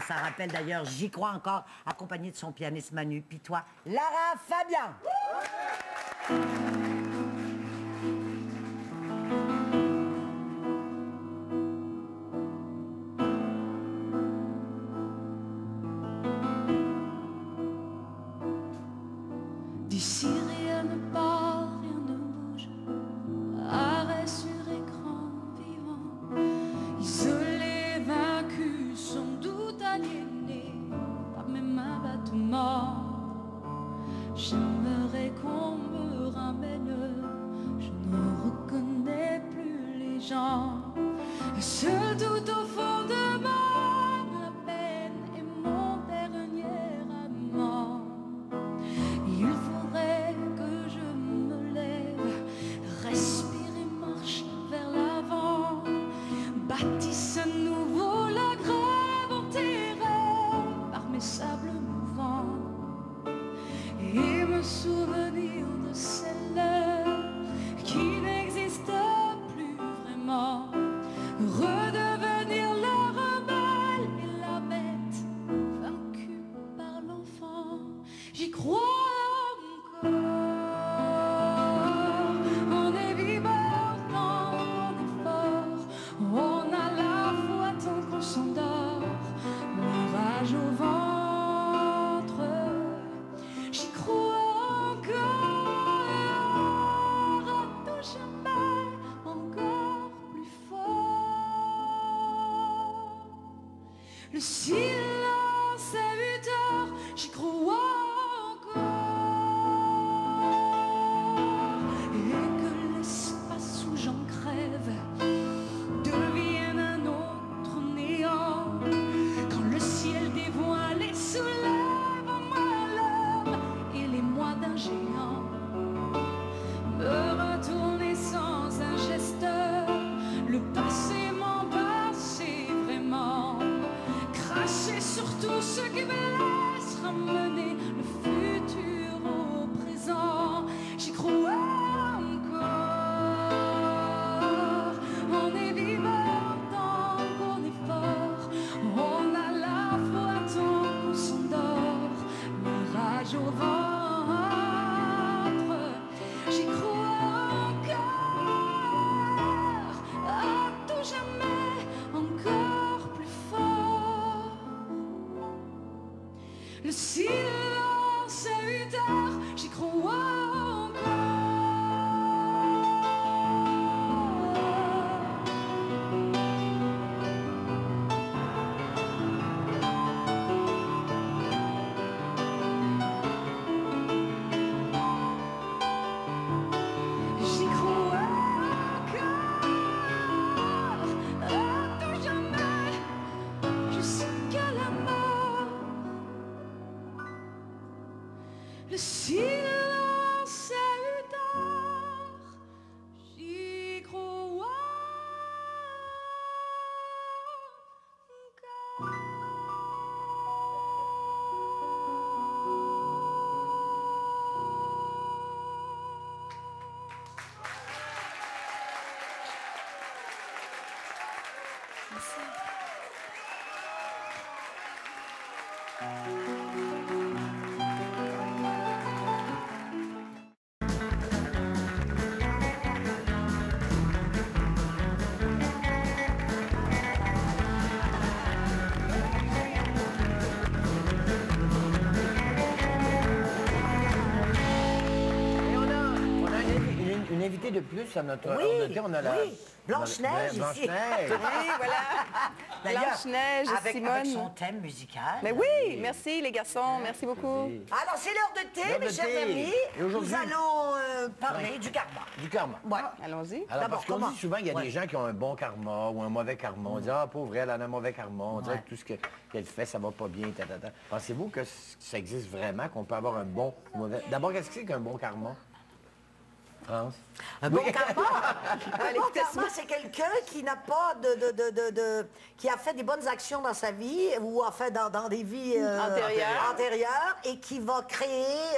Ça rappelle d'ailleurs J'y crois encore, accompagné de son pianiste Manu. Puis toi, Lara Fabian. D'ici rien ne part, rien ne bouge. Arrêt sur écran vivant. Isolé, vaincu, sans doute aliéné par mes mains battements. J'aimerais qu'on me ramène. Je ne reconnais plus les gens. Et ce doute au fond de moi, la peine est mon dernier amant. Il faudrait que je me lève, respire et marche vers l'avant, bâtisse à nouveau la grave enterrée par mes sables mouvants, et me souvenir de celle qui n'existe plus vraiment, redevenir la rebelle et la bête vaincue par l'enfant. J'y crois. On est vivant tant qu'on est fort, on a la foi tant qu'on s'endort, la rage au ventre. J'y crois encore, à tout jamais, encore plus fort. Le silence est 8 heures, j'y crois. Devienne un autre néant quand le ciel dévoilé soulève un malheur et les mois d'un géant. Me retourner sans un geste, le passé m'embrasser vraiment, cracher sur tout ce qui me laisse ramener le futur au présent. J'y crois. Au ventre, j'y crois encore, à tout jamais, encore plus fort. Le silence est 8 heures, j'y crois encore. Le silence est 8 heures, j'y crois encore. Merci. Une invitée de plus à notre Oui, heure de thé. On a Blanche-Neige ici. Blanche-Neige. Oui, voilà. Blanche-Neige, avec Simone. son thème musical. Mais oui, merci les garçons, merci beaucoup. Alors, c'est l'heure de thé, L'heure mes de chers thé. amis. Et aujourd'hui- Nous allons parler du karma. Du karma. Ouais. Allons-y. Alors, D'abord, parce qu'on comment? dit souvent qu'il y a des gens qui ont un bon karma ou un mauvais karma. On dit, ah, pauvre elle a un mauvais karma. On dirait que tout ce qu'elle fait, ça va pas bien. Pensez-vous que ça existe vraiment, qu'on peut avoir un bon ou mauvais... D'abord, qu'est-ce que c'est qu'un bon karma? France? Un bon karma. Un bon karma, c'est quelqu'un qui n'a pas qui a fait des bonnes actions dans sa vie ou a fait dans des vies antérieures et qui va créer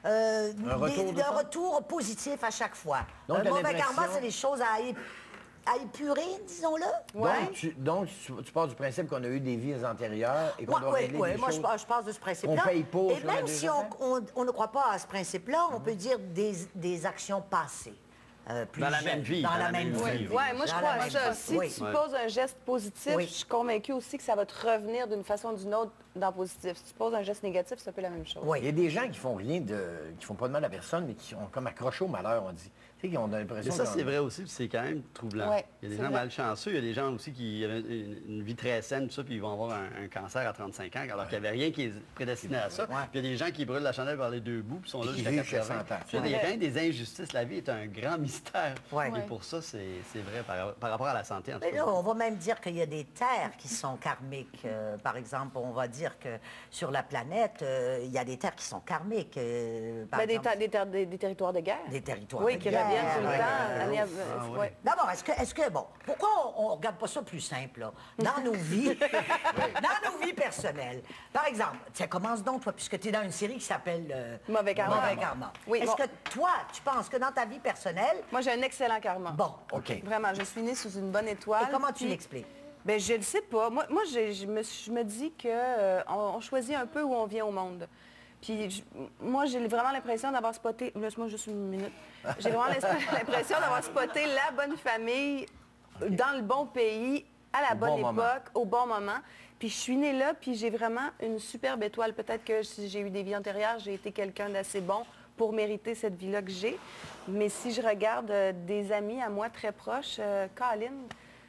un retour positif à chaque fois. Donc, un mauvais l'impression- karma, c'est des choses à à épurer, disons-le. Ouais. Donc, tu pars du principe qu'on a eu des vies antérieures et qu'on doit régler des moi, choses. je pense de ce principe-là. On paye pour. Et même si on ne croit pas à ce principe-là, on peut dire des actions passées. Dans la même vie. Dans la même vie. Oui, moi je crois à ça. Si tu poses un geste positif, je suis convaincue aussi que ça va te revenir d'une façon ou d'une autre dans le positif. Si tu poses un geste négatif, c'est un peu la même chose. Oui. Il y a des gens qui font rien qui font pas de mal à personne, mais qui ont comme accroché au malheur, on dit. Tu sais, qui ont l'impression. Mais ça, c'est vrai aussi, puis c'est quand même troublant. Ouais, il y a des gens malchanceux, il y a des gens aussi qui avaient une vie très saine, tout ça, puis ils vont avoir un cancer à 35 ans, alors qu'il n'y avait rien qui est prédestiné à ça. Puis il y a des gens qui brûlent la chandelle par les deux bouts, puis sont là jusqu'à 80 ans. Il y a quand même des injustices. La vie est un grand mystère. Et pour ça, c'est vrai par rapport à la santé. En tout cas. Là, on va même dire qu'il y a des terres qui sont karmiques. Par exemple, on va dire que sur la planète, il y a des terres qui sont karmiques. Par exemple, des territoires de guerre. des territoires Oui, de qui guerre. reviennent tout le temps. D'abord, est-ce que, bon, pourquoi on ne regarde pas ça plus simple, là? Dans nos vies, dans nos vies personnelles. Par exemple, ça commence donc, toi, puisque tu es dans une série qui s'appelle Mauvais karma. Mauvais karma. Oui, Est-ce que toi, tu penses que dans ta vie personnelle... Moi, j'ai un excellent karma. Bon, OK. Vraiment, je suis née sous une bonne étoile. Et comment tu l'expliques? Ben, je ne sais pas. Moi je me dis qu'on choisit un peu où on vient au monde. Puis moi, j'ai vraiment l'impression d'avoir spoté... Laisse-moi juste une minute. J'ai vraiment l'impression d'avoir spoté la bonne famille dans le bon pays, à la bonne époque, au bon moment. Puis je suis née là, puis j'ai vraiment une superbe étoile. Peut-être que si j'ai eu des vies antérieures, j'ai été quelqu'un d'assez bon pour mériter cette vie-là que j'ai. Mais si je regarde des amis à moi très proches, Colin,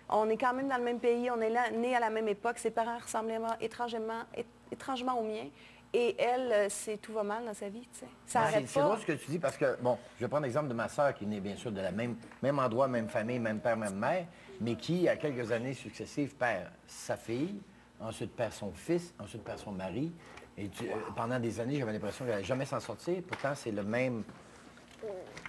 on est quand même dans le même pays, on est nés à la même époque. Ses parents ressemblaient étrangement aux miens. Et elle, tout va mal dans sa vie, tu sais. Ça arrête pas. C'est drôle ce que tu dis parce que, bon, je vais prendre l'exemple de ma sœur qui est née, bien sûr, de la même endroit, même famille, même père, même mère, mais qui, à quelques années successives, perd sa fille, ensuite perd son fils, ensuite perd son mari. Et pendant des années, j'avais l'impression qu'elle n'allait jamais s'en sortir. Pourtant, c'est le même...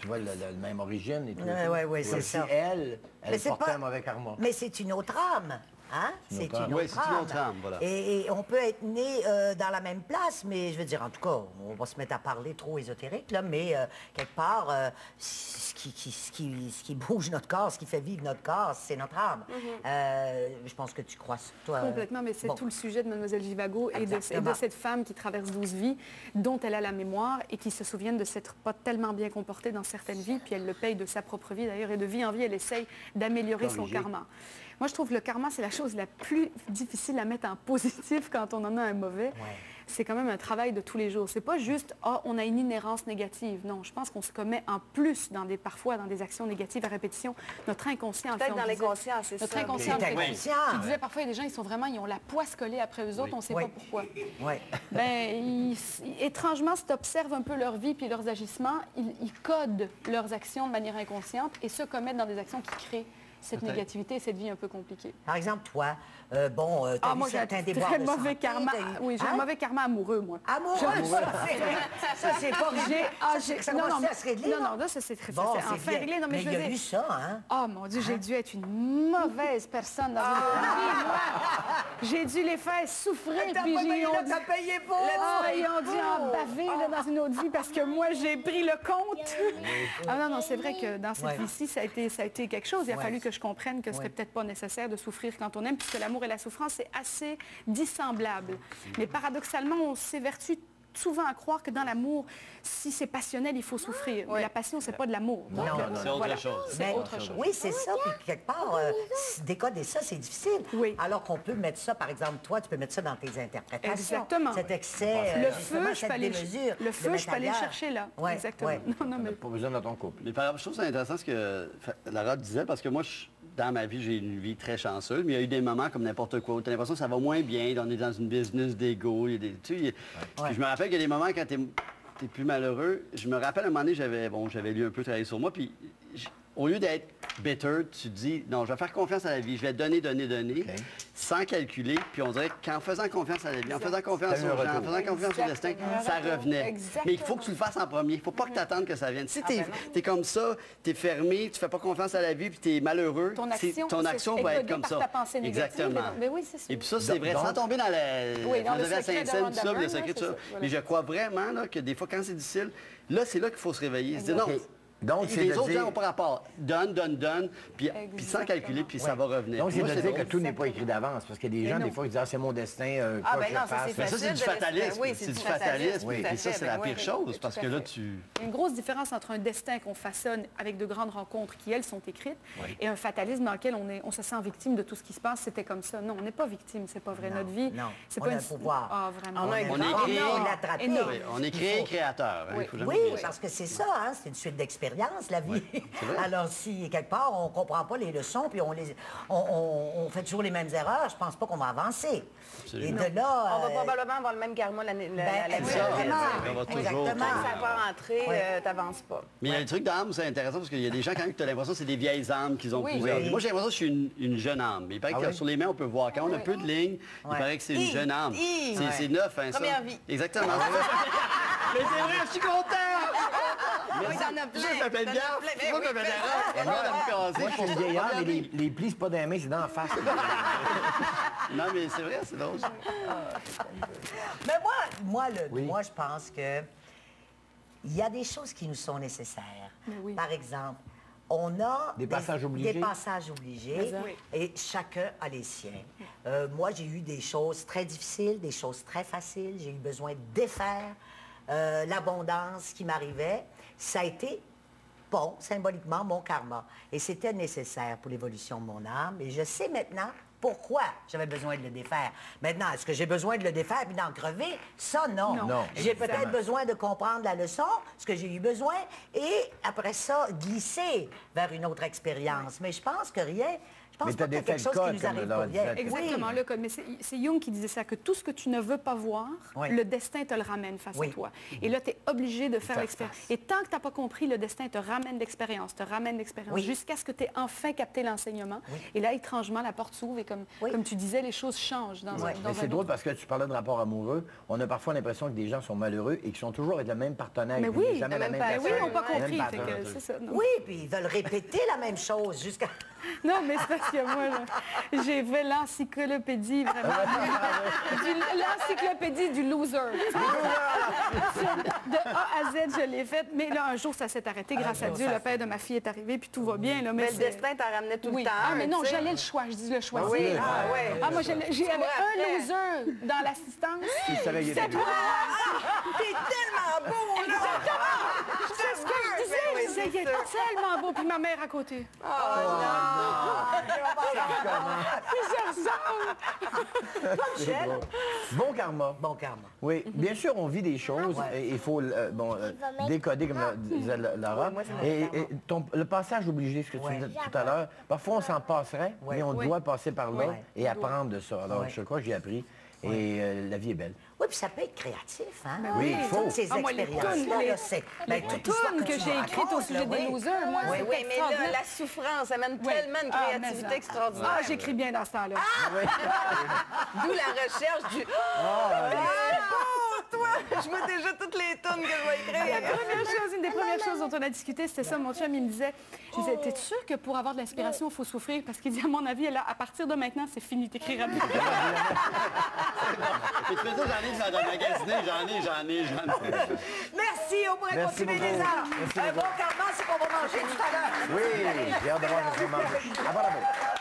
Tu vois, le même origine et tout. Oui, c'est ça. Elle portait un mauvais karma. Mais c'est une autre âme. Hein? C'est une autre âme. Voilà. Et on peut être né dans la même place, mais je veux dire, en tout cas, on va se mettre à parler trop ésotérique, là, mais quelque part, ce qui bouge notre corps, ce qui fait vivre notre corps, c'est notre âme. Je pense que tu crois, toi... Complètement, mais c'est tout le sujet de Mademoiselle Givago et de cette femme qui traverse 12 vies, dont elle a la mémoire et qui se souviennent de s'être pas tellement bien comportée dans certaines vies, puis elle le paye de sa propre vie, d'ailleurs, et de vie en vie, elle essaye d'améliorer son karma. Moi, je trouve que le karma, c'est la chose la plus difficile à mettre en positif quand on en a un mauvais. C'est quand même un travail de tous les jours. C'est pas juste « Ah, on a une inhérence négative ». Non, je pense qu'on se commet en plus, parfois, dans des actions négatives à répétition. Notre inconscient... Peut-être dans l'inconscient, c'est ça. Notre inconscient... Tu disais, parfois, il y a des gens, ils ont la poisse collée après eux autres, on ne sait pas pourquoi. Oui. Étrangement, si tu observes un peu leur vie puis leurs agissements, ils codent leurs actions de manière inconsciente et se commettent dans des actions qui créent cette négativité et cette vie un peu compliquée. Par exemple, toi, tu as eu certains déboires de mauvais santé, karma. Oui, j'ai un mauvais karma amoureux, moi. Amoureux, ça, c'est pas réglé. Ça commence à se régler, non, là, ça, c'est très bon, enfin réglé. Non, mais il y a eu ça, hein? Oh, mon Dieu, j'ai dû être une mauvaise personne dans une vie, moi. J'ai dû les faire souffrir, puis t'as payé pour! Ils ont dû en baver là, dans une autre vie parce que moi, j'ai pris le compte. Non, c'est vrai que dans cette vie-ci, ça a été quelque chose. Il a fallu que je comprenne que c'était peut-être pas nécessaire de souffrir quand on aime, puisque l'amour et la souffrance, c'est assez dissemblable. Mais paradoxalement, on s'évertue souvent à croire que dans l'amour, si c'est passionnel, il faut souffrir. Mais la passion, c'est pas de l'amour. Non, c'est autre chose. C'est autre chose. Oui, c'est ça. Puis quelque part, décoder ça, c'est difficile. Oui. Alors qu'on peut mettre ça, par exemple, toi, tu peux mettre ça dans tes interprétations. Exactement. Cet excès, le feu, je peux aller le chercher là. Ouais. Exactement. Non, mais... Pas besoin dans ton couple. Mais par exemple, je trouve ça intéressant ce que Lara disait, parce que moi, dans ma vie, j'ai une vie très chanceuse, mais il y a eu des moments comme n'importe quoi où tu as l'impression que ça va moins bien, on est dans une business d'ego. Puis je me rappelle qu'il y a des moments quand tu es plus malheureux. Je me rappelle un moment donné, j'avais lu un peu, travaillé sur moi, puis au lieu d'être bitter, tu te dis, non, je vais faire confiance à la vie, je vais donner, sans calculer. Puis on dirait qu'en faisant confiance à la vie, en faisant confiance aux gens, en faisant confiance au destin, ça revenait. Mais il faut que tu le fasses en premier. Il ne faut pas que tu attendes que ça vienne. Si tu es comme ça, tu es fermé, tu fais pas confiance à la vie, puis tu es malheureux, ton action va être comme ça. Exactement. Et puis ça, c'est vrai. Sans tomber dans la Saint-Saëns, tout ça, le secret de ça. Mais je crois vraiment là, que des fois, quand c'est difficile, là, c'est là qu'il faut se réveiller. Se dire, non, Donc, c'est les de autres dire... gens n'ont pas rapport. Donne, puis sans calculer, puis ça va revenir. Donc, c'est Moi, de c'est dire que drôle. tout n'est pas écrit d'avance. Parce qu'il y a des gens, des fois, qui disent « Ah, c'est mon destin, quoi que je fasse. » Mais ça, c'est du fatalisme. Oui, c'est du fatalisme. oui, Et ça, c'est la pire chose, parce que là, tu... Il y a une grosse différence entre un destin qu'on façonne avec de grandes rencontres qui, elles, sont écrites, et un fatalisme dans lequel on se sent victime de tout ce qui se passe. C'était comme ça. Non, on n'est pas victime, c'est pas vrai. Notre vie, c'est pas un pouvoir. Ah, vraiment. On est créé créateur. Oui, parce que c'est ça, hein, c'est une suite d'expériences, la vie. Alors, si quelque part, on ne comprend pas les leçons, puis on fait toujours les mêmes erreurs, je pense pas qu'on va avancer. Absolument. Et de là... On va probablement avoir le même karma l'année Exactement. On va toujours... Tant que ça n'a pas rentré, t'avances pas. Mais il y a le truc d'âme, c'est intéressant, parce qu'il y a des gens, quand même, tu as l'impression que c'est des vieilles âmes qu'ils ont plusieurs. Moi, j'ai l'impression que je suis une jeune âme. Mais il paraît que sur les mains, on peut voir. Quand on a peu de lignes, il paraît que c'est une jeune âme. C'est neuf, hein, ça. Première vie. Exactement. Mais c'est vrai, je suis content! Oui, t'en as plein. Je m'appelle bien. Moi, je m'appelle Moi, je suis une vieillard, mais les plis, c'est pas dans les mains, c'est dans la face. Non, mais c'est vrai, c'est drôle. Mais moi, je pense que il y a des choses qui nous sont nécessaires. Par exemple, on a des passages obligés. Des passages obligés et chacun a les siens. Moi, j'ai eu des choses très difficiles, des choses très faciles. J'ai eu besoin de défaire l'abondance qui m'arrivait. Ça a été, bon, symboliquement, mon karma. Et c'était nécessaire pour l'évolution de mon âme. Et je sais maintenant pourquoi j'avais besoin de le défaire. Maintenant, est-ce que j'ai besoin de le défaire puis d'en crever? Ça, non. J'ai peut-être besoin de comprendre la leçon, ce que j'ai eu besoin, et après ça, glisser vers une autre expérience. Mais je pense que rien... Je pense pas qu'il y a quelque chose qui nous arrive pas bien. Exactement, le code. Mais c'est Jung qui disait ça, que tout ce que tu ne veux pas voir, le destin te le ramène face à toi. Et là, tu es obligé de faire l'expérience. Et tant que tu n'as pas compris, le destin te ramène l'expérience, jusqu'à ce que tu aies enfin capté l'enseignement. Et là, étrangement, la porte s'ouvre et comme tu disais, les choses changent dans un c'est drôle parce que tu parlais de rapport amoureux. On a parfois l'impression que des gens sont malheureux et qu'ils sont toujours avec le même partenaire. Mais oui, jamais la même personne. Oui, ils n'ont pas compris. C'est ça. Oui, puis ils veulent répéter la même chose jusqu'à... Non, mais c'est parce que moi, j'ai fait l'encyclopédie, vraiment. L'encyclopédie du loser. De A à Z, je l'ai faite. Mais là, un jour, ça s'est arrêté. Grâce à Dieu, le père de ma fille est arrivé, puis tout va bien. Là, mais le destin t'en ramenait tout le temps. Ah, mais non, j'allais le choix. Je dis le choisir. Oui, moi, j'avais un loser dans l'assistance. C'est toi! T'es tellement beau, là! C'est ce que je disais. Je disais, il est tellement beau. Puis ma mère à côté. Oh, non! Bon karma. Bon karma. Oui, bien sûr, on vit des choses. Et il faut décoder, comme disait Laura. Et le passage obligé, ce que tu disais tout à l'heure, parfois on s'en passerait, mais on doit passer par là et apprendre de ça. Alors, je crois que j'ai appris. Et la vie est belle. Oui, puis ça peut être créatif, hein? Oui, il faut. Toutes ces expériences-là, c'est... Les tunes que j'ai écrites au sujet des losers, moi, oui, mais là, la souffrance amène tellement de créativité extraordinaire. Ah, j'écris bien dans ce temps-là. D'où la recherche du... toi! Je vois déjà toutes les tunes que je vais écrire. Une des premières choses dont on a discuté, c'était ça. Mon chum, il me disait, t'es sûr que pour avoir de l'inspiration, il faut souffrir? Parce qu'il dit, à mon avis, à partir de maintenant, c'est fini, t'écriras plus. Et tu fais ça, j'en ai magasiné, j'en ai. Merci, on pourrait continuer des heures. Un bon karma, c'est qu'on va manger tout à l'heure. Oui, j'ai hâte de voir ce qu'on mange. À bon appétit.